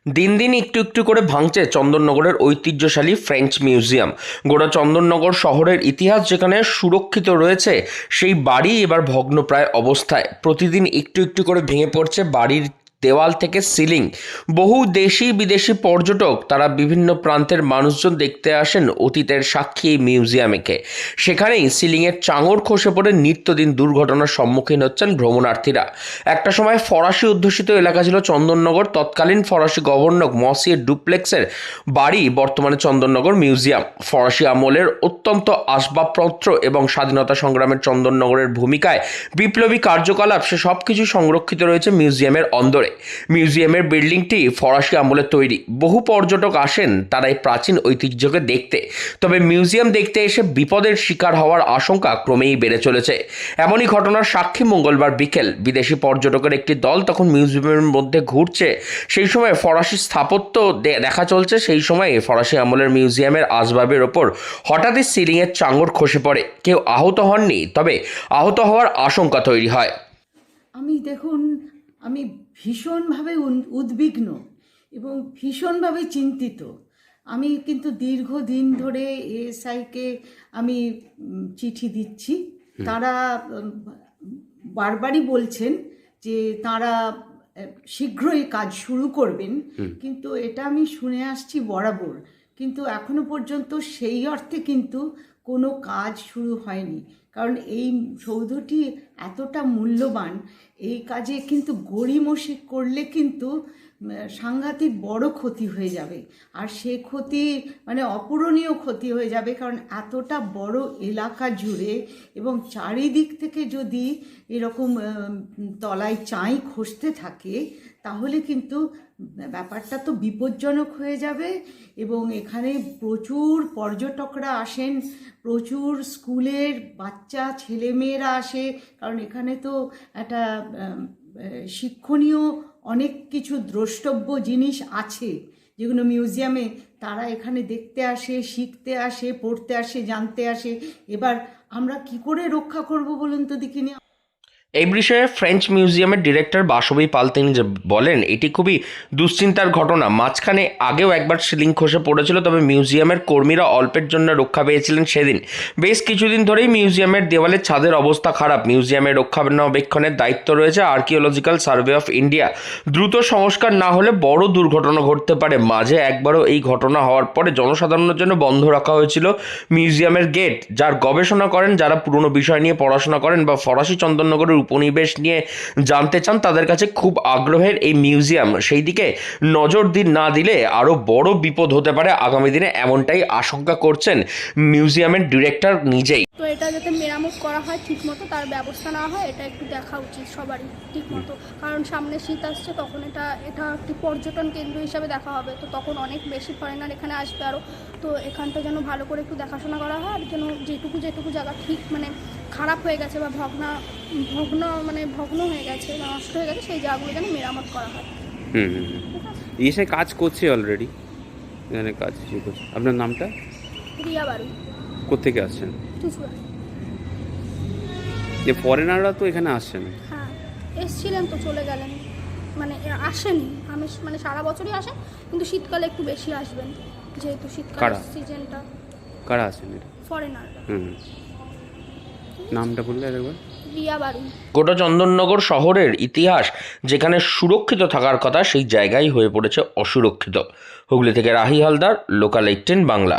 দিন দিন একটু একটু করে ভাঙছে চন্দননগরের ঐতিহ্যশালী ফ্রেঞ্চ মিউজিয়াম। গোটা চন্দননগর শহরের ইতিহাস যেখানে সুরক্ষিত রয়েছে, সেই বাড়ি এবার ভগ্নপ্রায় অবস্থায়। প্রতিদিন একটু একটু করে ভেঙে পড়ছে বাড়ির দেওয়াল থেকে সিলিং। বহু দেশি বিদেশি পর্যটক তারা বিভিন্ন প্রান্তের মানুষজন দেখতে আসেন অতীতের সাক্ষী এই মিউজিয়ামেকে। সেখানেই সিলিংয়ের চাঙড় খসে পড়ে নিত্যদিন দুর্ঘটনার সম্মুখীন হচ্ছেন ভ্রমণার্থীরা। একটা সময় ফরাসি অধ্যুষিত এলাকা ছিল চন্দননগর। তৎকালীন ফরাসি গভর্নর মসিয়ে ডুপ্লেক্সের বাড়ি বর্তমানে চন্দননগর মিউজিয়াম। ফরাসি আমলের অত্যন্ত আসবাবপত্র এবং স্বাধীনতা সংগ্রামের চন্দননগরের ভূমিকায় বিপ্লবী কার্যকলাপ, সে সব কিছু সংরক্ষিত রয়েছে মিউজিয়ামের অন্দরে। মিউজিয়ামের বিল্ডিংটি ফরাসি আমলের তৈরি। বহু পর্যটক আসেন তারা এই প্রাচীন ঐতিহ্যকে দেখতে। তবে মিউজিয়াম দেখতে এসে বিপদের শিকার হওয়ার আশঙ্কা ক্রমেই বেড়ে চলেছে। এমনই ঘটনার সাক্ষী মঙ্গলবার বিকেল। বিদেশি পর্যটকের একটি দল তখন মিউজিয়ামের মধ্যে ঘুরছে, সেই সময় ফরাসি স্থাপত্য দেখা চলছে। সেই সময় ফরাসি আমলের মিউজিয়ামের আসবাবের ওপর হঠাৎই সিলিংয়ের চাঙড় খসে পড়ে। কেউ আহত হননি, তবে আহত হওয়ার আশঙ্কা তৈরি হয়। আমি ভীষণভাবে উদ্বিগ্ন এবং ভীষণভাবে চিন্তিত। আমি কিন্তু দীর্ঘদিন ধরে এএসআইকে আমি চিঠি দিচ্ছি। তারা বারবারই বলছেন যে তারা শীঘ্রই কাজ শুরু করবেন, কিন্তু এটা আমি শুনে আসছি বরাবর। কিন্তু এখনো পর্যন্ত সেই অর্থে কিন্তু কোনো কাজ শুরু হয়নি, কারণ এই সৌধটি এতটা মূল্যবান। এই কাজে কিন্তু গড়িমসি করলে কিন্তু সাংঘাতিক বড় ক্ষতি হয়ে যাবে, আর সে ক্ষতি মানে অপূরণীয় ক্ষতি হয়ে যাবে, কারণ এতটা বড় এলাকা জুড়ে এবং চারিদিক থেকে যদি এরকম তলায় চাই খসতে থাকে, তাহলে কিন্তু ব্যাপারটা তো বিপজ্জনক হয়ে যাবে। এবং এখানে প্রচুর পর্যটকরা আসেন, প্রচুর স্কুলের বাচ্চা ছেলেমেয়েরা আসে, কারণ এখানে তো একটা শিক্ষণীয় অনেক কিছু দ্রষ্টব্য জিনিস আছে যেগুলো মিউজিয়ামে তারা এখানে দেখতে আসে, শিখতে আসে, পড়তে আসে, জানতে আসে। এবার আমরা কি করে রক্ষা করব বলুন তো দেখিনি। এই বিষয়ে ফ্রেঞ্চ মিউজিয়ামের ডিরেক্টর বাসবী পাল তিনি যে বলেন, এটি খুবই দুশ্চিন্তার ঘটনা। মাঝখানে আগেও একবার সিলিং খসে পড়েছিল, তবে মিউজিয়ামের কর্মীরা অল্পের জন্য রক্ষা পেয়েছিলেন সেদিন। বেশ কিছুদিন ধরেই মিউজিয়ামের দেওয়ালের ছাদের অবস্থা খারাপ। মিউজিয়ামের রক্ষণাবেক্ষণের দায়িত্ব রয়েছে আর্কিওলজিক্যাল সার্ভে অফ ইন্ডিয়া। দ্রুত সংস্কার না হলে বড় দুর্ঘটনা ঘটতে পারে। মাঝে একবারও এই ঘটনা হওয়ার পরে জনসাধারণের জন্য বন্ধ রাখা হয়েছিল মিউজিয়ামের গেট। যার গবেষণা করেন, যারা পুরনো বিষয় নিয়ে পড়াশোনা করেন বা ফরাসি চন্দননগরের উপনিবেশ নিয়ে জানতে চান, তাদের কাছে খুব আগ্রহের এই মিউজিয়াম। সেই দিকে নজর না দিলে আরও বড় বিপদ হতে পারে আগামী দিনে, এমনটাই আশঙ্কা করছেন মিউজিয়ামের ডিরেক্টর নিজেই। তো এটা যাতে মেরামত করা হয় ঠিকমতো, তার ব্যবস্থা নেওয়া হয়, এটা একটু দেখা উচিত সবারই ঠিকমতো। কারণ সামনে শীত আসছে, তখন এটা একটি পর্যটন কেন্দ্র হিসাবে দেখা হবে, তো তখন অনেক বেশি ফরেনার এখানে আসবে আরও। তো এখানটা যেন ভালো করে একটু দেখাশোনা করা হয়, আর যেন যেটুকু জায়গা ঠিক মানে খারাপ হয়ে গেছে বা ভগ্ন হয়ে গেছে বা নষ্ট হয়ে গেছে, সেই জায়গাগুলো যেন মেরামত করা হয়। এসে কাজ করছে অলরেডি, এখানে কাজ শুরু করছে। আপনার নামটা? রিয়া বাড়ি। কোত্থেকে আসছেন? চুচুড়া। যে ফরেনাররা তো এখানে আসছেন? হ্যাঁ, এসছিলেন তো চলে গেলেন, মানে আসেনি। আমি মানে সারা বছরই আসেন, কিন্তু শীতকালে একটু বেশি আসবেন, যেহেতু শীতকাল সিজনটা। কারা আসেন এটা? ফরেনাররা। নামটা বললে একবার? রিয়া বাড়ি। গোটা চন্দননগর শহরের ইতিহাস যেখানে সুরক্ষিত থাকার কথা, সেই জায়গায় হয়ে পড়েছে অসুরক্ষিত। হুগলি থেকে রাহি হালদার, লোকাল 18 বাংলা।